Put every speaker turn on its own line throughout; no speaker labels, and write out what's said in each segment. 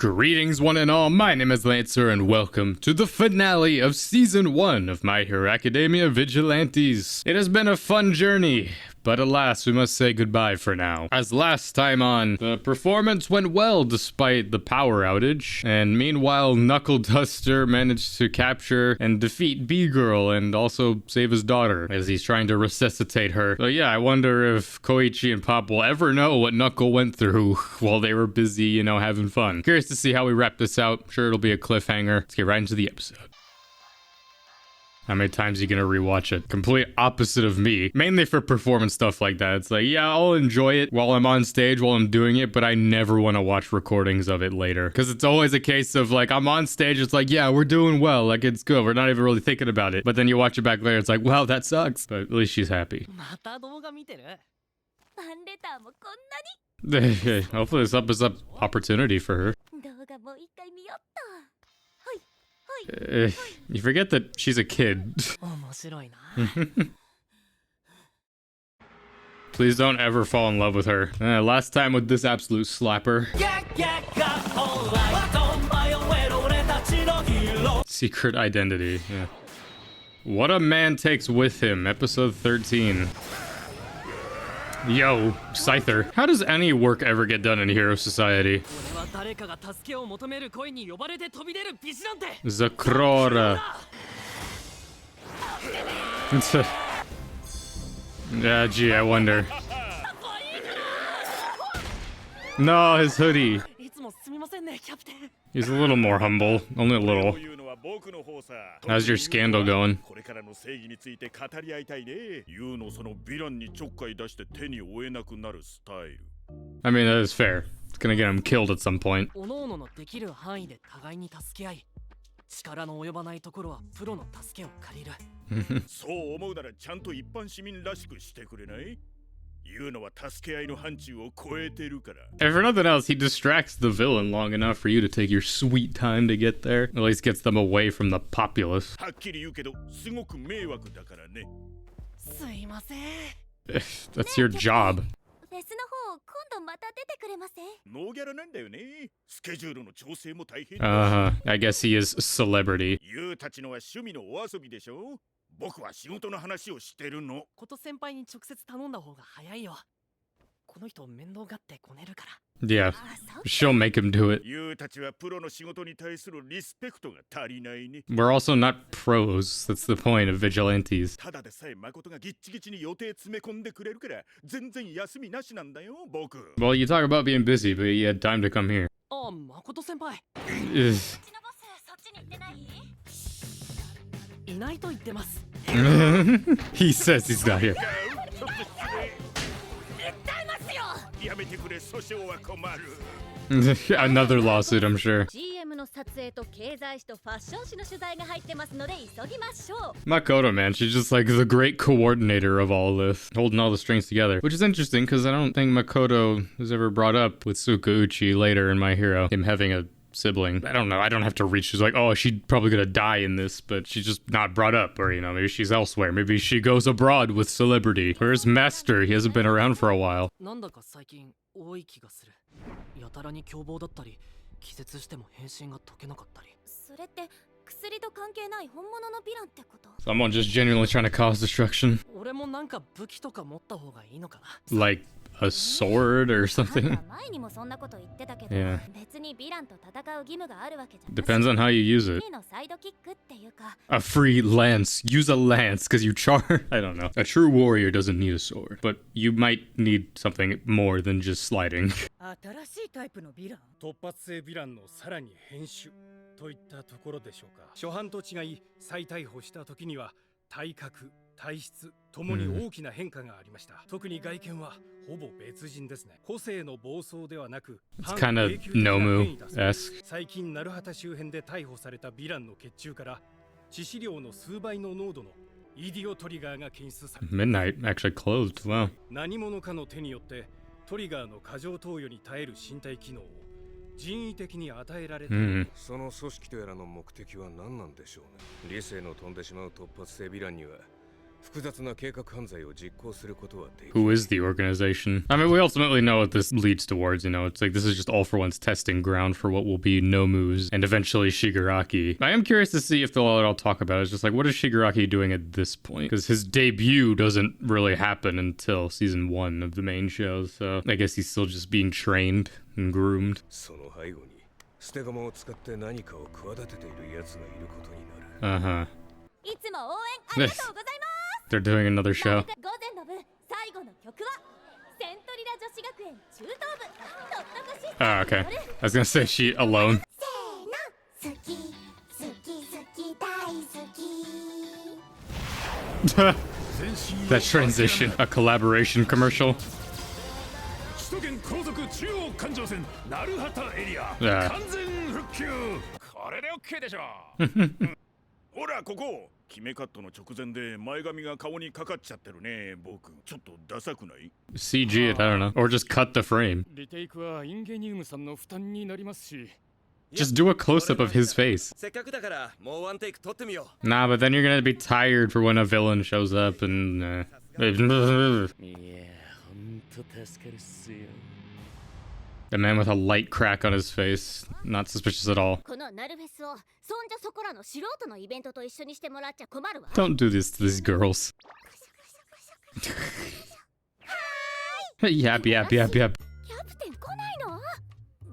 Greetings one and all, my name is Lancer and welcome to the finale of Season 1 of My Hero Academia Vigilantes. It has been a fun journey, but alas, we must say goodbye for now. As last time on, the performance went well despite the power outage, and meanwhile Knuckle Duster managed to capture and defeat B-Girl and also save his daughter as he's trying to resuscitate her. So yeah, I wonder if Koichi and Pop will ever know what Knuckle went through while they were busy, having fun. Curious to see how we wrap this out. I'm sure it'll be a cliffhanger. Let's get right into the episode. How many times are you gonna rewatch it? Complete opposite of me. Mainly for performance stuff like that. It's like, yeah, I'll enjoy it while I'm on stage, while I'm doing it, but I never want to watch recordings of it later. Because it's always a case of like, I'm on stage, it's like, yeah, we're doing well, like it's good, we're not even really thinking about it. But then you watch it back later, it's like, wow, that sucks. But at least she's happy. Hopefully this opens up opportunity for her. You forget that she's a kid. Please don't ever fall in love with her. Last time with this absolute slapper. Secret identity, yeah. What a man takes with him, episode 13. Yo, Scyther. How does any work ever get done in Hero Society? Zakrora. Yeah, gee, I wonder. No, his hoodie. He's a little more humble, only a little. How's your scandal going? I mean, that is fair. It's gonna get him killed at some point. If for nothing else, he distracts the villain long enough for you to take your sweet time to get there. At least gets them away from the populace. That's your job. I guess he is celebrity. Yeah, she'll make him do it. We're also not pros. That's the point of Vigilantes. Well, you talk about being busy, but you had time to come here. He says he's not here. Another lawsuit, I'm sure. Makoto, man, she's just like the great coordinator of all this, holding all the strings together. Which is interesting, because I don't think Makoto was ever brought up with Tsukauchi later in My Hero, him having a sibling. I don't know, I don't have to reach. She's like, oh, she's probably gonna die in this, but she's just not brought up, or maybe she's elsewhere. Maybe she goes abroad with celebrity. Where's Master? He hasn't been around for a while. Someone just genuinely trying to cause destruction. Like a sword or something? Yeah. Depends on how you use it. A free lance. Use a lance because you char. I don't know. A true warrior doesn't need a sword, but you might need something more than just sliding. It's kind of Nomu-esque. Midnight actually closed. Wow. Who is the organization? I mean, we ultimately know what this leads towards, you know, it's like this is just All For One's testing ground for what will be Nomu's and eventually Shigaraki. I am curious to see if they'll all talk about it. It's just like, what is Shigaraki doing at this point? Because his debut doesn't really happen until season 1 of the main show, so I guess he's still just being trained and groomed. Uh-huh. They're doing another show. Oh, okay. I was gonna say she alone. That transition, a collaboration commercial. Yeah.
ほらここ決めカットの直前で前髪が顔にかかっちゃってるね僕ちょっとダサくない
CG it, I don't know. Or just cut the frame.
リテイクはインゲニウムさんの負担になりますし
Just do a close-up of his face.
せっかくだからもうワンテイク撮ってみよう
Nah, but then you're gonna be tired for when a villain shows up and...
いやほんと助かるっすよ
The man with a light crack on his face. Not suspicious at all.
このナルフェスをそんじゃそこらの素人のイベントと一緒にしてもらっちゃ困るわ
Don't do this to these girls. Yap, yap, yap, yap.
キャプテン来ないの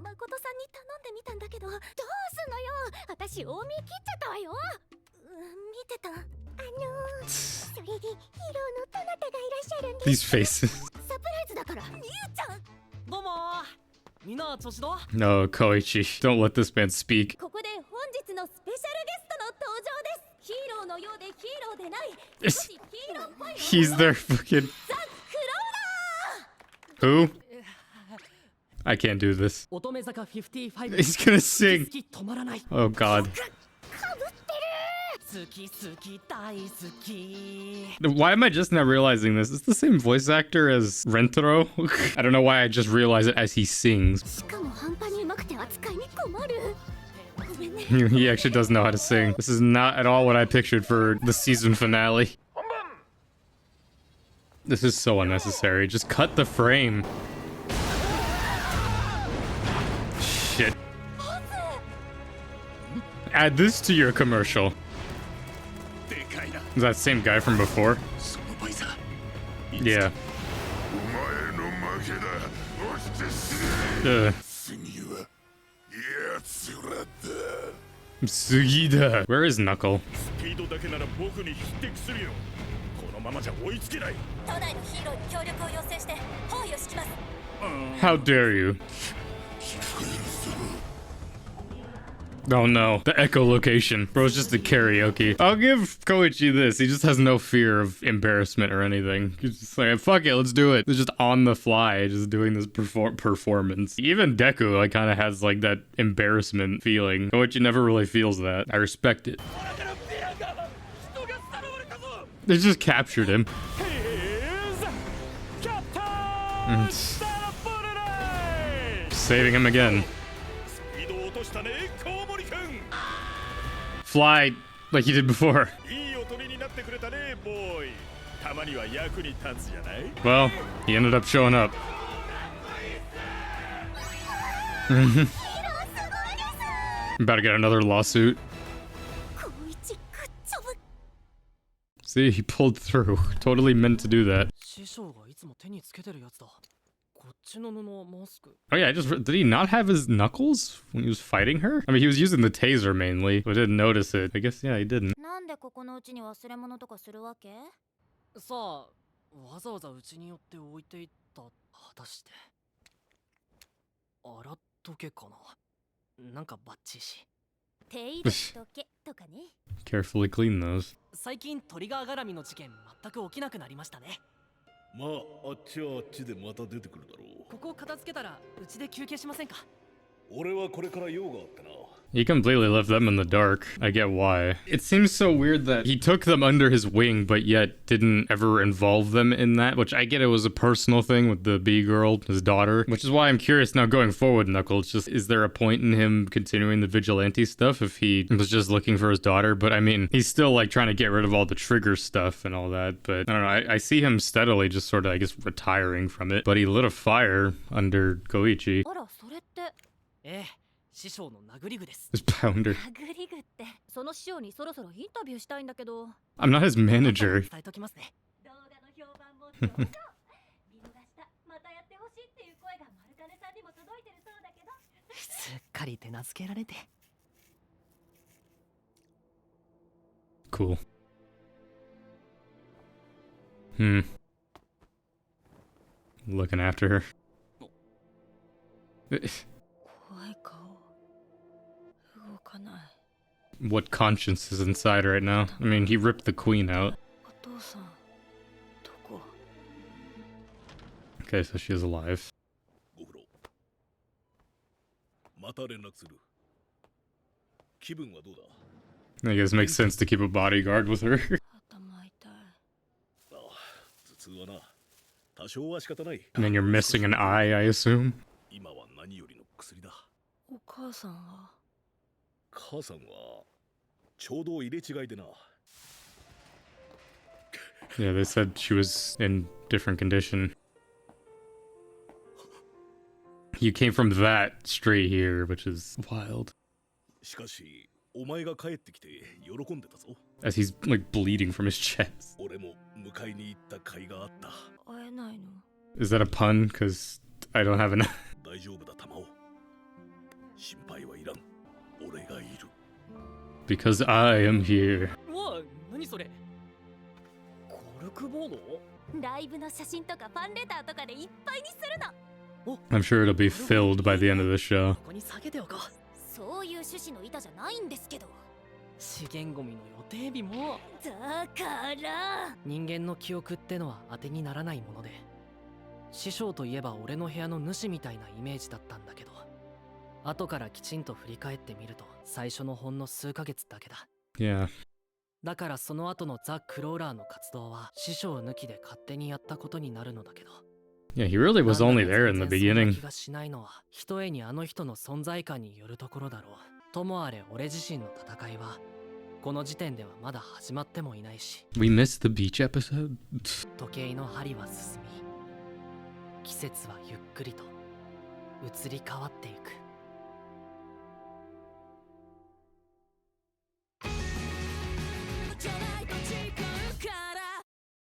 誠さんに頼んでみたんだけどどうすんのよ私大見切っちゃったわよ見てたそれでヒーローのどなたがいらっしゃるんです
These faces.
サプライズだからみゆちゃん
どうもみんな調子どう
No, Koichi. Don't let this man speak.
ここで本日のスペシャルゲストの登場ですヒーローのようでヒーローでない
Yes.
少しヒーローっぽい
He's their fucking...
ザ・クローラー
Who? I can't do this.
乙女坂55
He's gonna sing.
好き止まらない
Oh god.
好き好き大好き
Why am I just now realizing this? It's the same voice actor as Rentaro. I don't know why I just realized it as he sings.
しかも半端にうまくて扱いに困るごめんね
He actually does know how to sing. This is not at all what I pictured for the season finale. This is so unnecessary. Just cut the frame. Shit. Add this to your commercial. Is that same guy from before? Yeah. Sugida. Where is Knuckle?
スピードだけなら僕に匹敵するよこのままじゃ追いつけない
都内のヒーローに協力を要請して包囲を敷きます
How dare you? Oh no, the echolocation. Bro's just a karaoke. I'll give Koichi this. He just has no fear of embarrassment or anything. He's just like, fuck it, let's do it. He's just on the fly, just doing this performance. Even Deku, like, kind of has, like, that embarrassment feeling. Koichi never really feels that. I respect it. They just captured him. Saving him again. Fly like he did before. Well, he ended up showing up. About to get another lawsuit. See, he pulled through. Totally meant to do that.
師匠がいつも手につけてるやつだこっちの布マスク
Oh yeah, did he not have his knuckles when he was fighting her? I mean, he was using the taser mainly, but didn't notice it. I guess, yeah, he didn't.
なんでここのうちに忘れ物とかするわけ
さあわざわざうちによって置いていった果たして洗っとけかななんかバッチし
手入れしとけとかね
Carefully clean those.
最近トリガー絡みの事件全く起きなくなりましたね
まああっちはあっちでまた出てくるだろう
ここを片付けたらうちで休憩しませんか
俺はこれから用があってな
He completely left them in the dark. I get why. It seems so weird that he took them under his wing, but yet didn't ever involve them in that, which I get it was a personal thing with the B-girl, his daughter, which is why I'm curious now going forward, Knuckles. Just, is there a point in him continuing the vigilante stuff if he was just looking for his daughter? But I mean, he's still like trying to get rid of all the trigger stuff and all that, but I don't know, I see him steadily just sort of, I guess, retiring from it. But he lit a fire under Koichi.
あら、それって。ええ、師匠の殴り具です。
His pounder.
殴り具ってその師匠にそろそろインタビューしたいんだけど。
I'm not his manager.
伝えときますね。
動画の評判も上々。見逃した。またやってほしいっていう声が丸金さんにも届いてるそうだけど。
すっかり手なずけられて。
Cool. Looking after her.
怖い顔。動かない。
What conscience is inside right now? I mean, he ripped the queen out.
お父さん、どこ？
Okay, so she is alive.
ご苦労。また連絡する。気分はどうだ？
I guess it makes sense to keep a bodyguard with her.
頭痛い。
ああ、頭痛はな。多少は仕方ない。
And then you're missing an eye, I assume.
今は何よりの薬だ。
お母さんは？
母さんはちょうど入れ違いでな。
Yeah, they said she was in different condition. You came from that straight here, which is wild.
しかし、お前が帰ってきて喜んでたぞ。
As he's like bleeding from his chest.
俺も迎えに行った甲斐があった。
会えないの？
Is that a pun? Because I don't have enough.
大丈夫だ、玉尾。心配はいらん。俺がいる。
Because I am here.
うわ、何それ。コルクボード？
ライブの写真とかファンレターとかでいっぱいにするの。
I'm sure it'll be filled by the end of the show.
ここに下げておこう。
そういう趣旨の板じゃないんですけど。
資源ゴミの予定日も。
だから
人間の記憶ってのは当てにならないもので、師匠といえば俺の部屋の主みたいなイメージだったんだけど、後からきちんと振り返ってみると最初のほんの数ヶ月だけだ。
Yeah.
だからその後のザ・クローラーの活動は師匠抜きで勝手にやったことになるのだけど、
Yeah, he really was only there in the
なんだか全然そんな
beginning.
気がしないのはひとえにあの人の存在感によるところだろう。ともあれ俺自身の戦いはこの時点ではまだ始まってもいないし、
We missed the beach episode?
時計の針は進み、季節はゆっくりと移り変わっていく。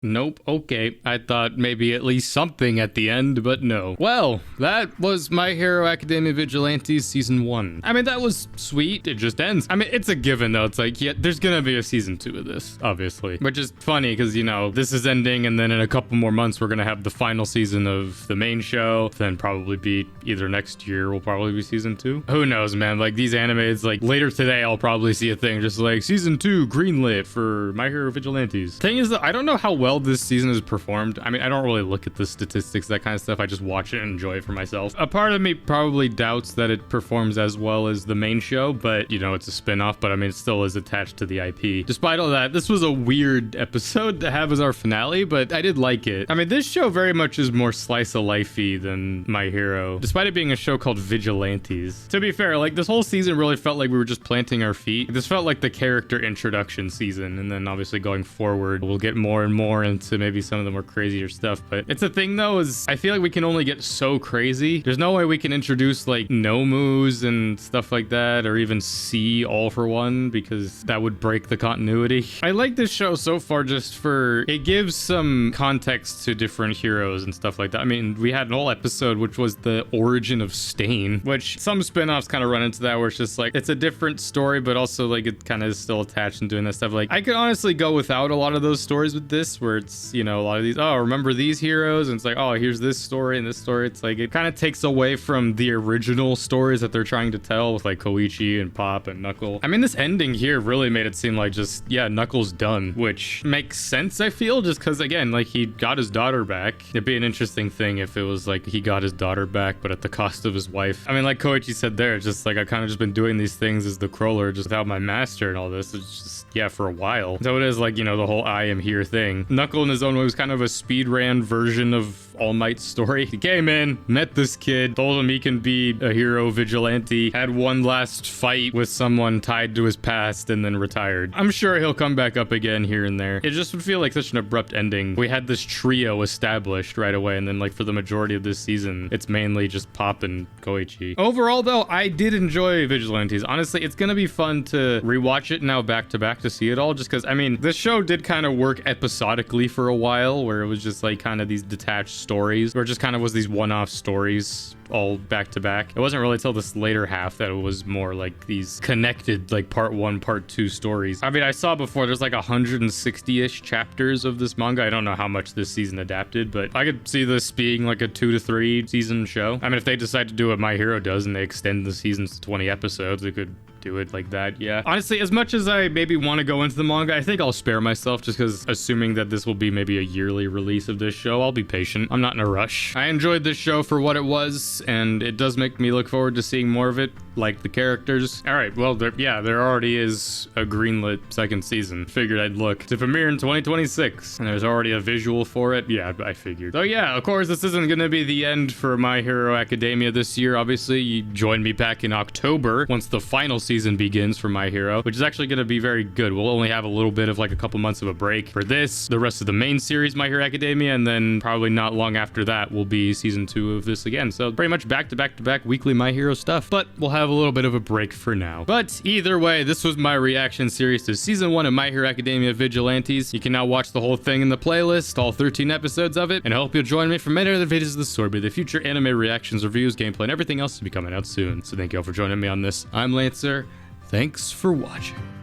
Nope. Okay. I thought maybe at least something at the end, but no. Well, that was My Hero Academia Vigilantes Season 1. I mean, that was sweet. It just ends. I mean, it's a given, though. It's like, yeah, there's gonna be a Season 2 of this, obviously. Which is funny, because, you know, this is ending, and then in a couple more months, we're gonna have the final season of the main show. Then probably be either next year will probably be Season 2. Who knows, man? Like, these animes, like, later today, I'll probably see a thing just like, Season 2 greenlit for My Hero Vigilantes. Thing is, though, I don't know how well this season is performed. I mean, I don't really look at the statistics, that kind of stuff. I just watch it and enjoy it for myself. A part of me probably doubts that it performs as well as the main show, but you know, it's a spin-off, but I mean, it still is attached to the IP. Despite all that, this was a weird episode to have as our finale, but I did like it. I mean, this show very much is more slice of life-y than My Hero, despite it being a show called Vigilantes. To be fair, like, this whole season really felt like we were just planting our feet. This felt like the character introduction season, and then obviously going forward, we'll get more and more into maybe some of the more crazier stuff. But it's a thing, though, is I feel like we can only get so crazy. There's no way we can introduce like Nomus and stuff like that, or even see All for One, because that would break the continuity. I like this show so far just for it gives some context to different heroes and stuff like that. I mean, we had an whole episode which was the origin of Stain, which some spin-offs kind of run into that, where it's just like it's a different story, but also like it kind of is still attached and doing that stuff. Like, I could honestly go without a lot of those stories with this, where where it's, you know, a lot of these, oh, remember these heroes? And it's like, oh, here's this story and this story. It's like, it kind of takes away from the original stories that they're trying to tell with like Koichi and Pop and Knuckle. I mean, this ending here really made it seem like just, yeah, Knuckle's done, which makes sense, I feel, just because, again, like, he got his daughter back. It'd be an interesting thing if it was like he got his daughter back, but at the cost of his wife. I mean, like Koichi said there, it's just like, I kind of just been doing these things as the crawler just without my master and all this. It's just, yeah, for a while. So it is like, you know, the whole I am here thing. Knuckle in his own way was kind of a speed ran version of All Might's story. He came in, met this kid, told him he can be a hero vigilante, had one last fight with someone tied to his past, and then retired. I'm sure he'll come back up again here and there. It just would feel like such an abrupt ending. We had this trio established right away, and then like for the majority of this season, it's mainly just Pop and Koichi. Overall though, I did enjoy Vigilantes. Honestly, it's gonna be fun to rewatch it now back to back to see it all, just because, I mean, this show did kind of work episodically for a while, where it was just like kind of these detached stories, where it just kind of was these one-off stories all back to back. It wasn't really till this later half that it was more like these connected, like part 1, part 2 stories. I mean, I saw before there's like 160-ish chapters of this manga. I don't know how much this season adapted, but I could see this being like a 2 to 3 season show. I mean, if they decide to do what My Hero does and they extend the seasons to 20 episodes, they could do it like that. Yeah, honestly, as much as I maybe want to go into the manga, I think I'll spare myself, just because assuming that this will be maybe a yearly release of this show, I'll be patient. I'm not in a rush. I enjoyed this show for what it was, and it does make me look forward to seeing more of it, like the characters. All right, well, there already is a greenlit second season. Figured I'd look to premiere in 2026, and there's already a visual for it. Yeah, I figured. So yeah, of course, this isn't gonna be the end for My Hero Academia this year. Obviously, you joined me back in October once the final season begins for My Hero, which is actually going to be very good. We'll only have a little bit of like a couple months of a break for this, the rest of the main series, My Hero Academia, and then probably not long after that will be season 2 of this again. So pretty much back to back to back weekly My Hero stuff, but we'll have a little bit of a break for now. But either way, this was my reaction series to season 1 of My Hero Academia Vigilantes. You can now watch the whole thing in the playlist, all 13 episodes of it, and I hope you'll join me for many other videos of the sort, be the future anime reactions, reviews, gameplay, and everything else to be coming out soon. So thank you all for joining me on this. I'm Lancer. Thanks for watching.